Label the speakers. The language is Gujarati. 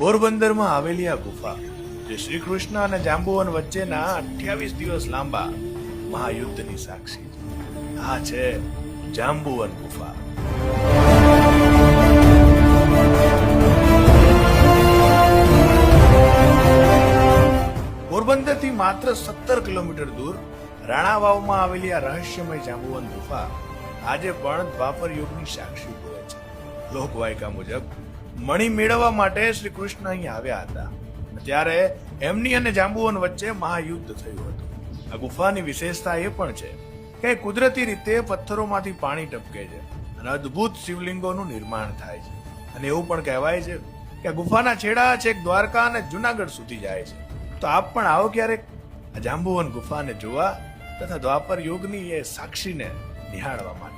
Speaker 1: પોરબંદરમાં આવેલી આ ગુફા જે શ્રી કૃષ્ણ અને જાંબુવન વચ્ચેના 28 દિવસ લાંબા મહાયુદ્ધની સાક્ષી છે. આ છે જાંબુવન ગુફા. પોરબંદરથી માત્ર 17 કિલોમીટર દૂર રાણાવાવમાં આવેલી આ રહસ્યમય જાંબુવન ગુફા આજે પણ દ્વાપર યુગની સાક્ષી પૂરે છે. લોકવાયકા મુજબ મણિ મેળવવા માટે શ્રી કૃષ્ણ અહીં આવ્યા હતા. ત્યારે એમની અને જાંબુવન વચ્ચે મહાયુદ્ધ થયું હતું. આ ગુફાની વિશેષતા એ પણ છે કે કુદરતી રીતે પથ્થરોમાંથી પાણી ટપકે છે અને અદ્ભુત શિવલિંગોનું નિર્માણ થાય છે. અને એવું પણ કહેવાય છે કે આ ગુફાના છેડા છેક દ્વારકા અને જુનાગઢ સુધી જાય છે. તો આપ પણ આવો ક્યારેક આ જાંબુવન ગુફાને જોવા તથા દ્વાપર યુગની એ સાક્ષીને નિહાળવા માટે.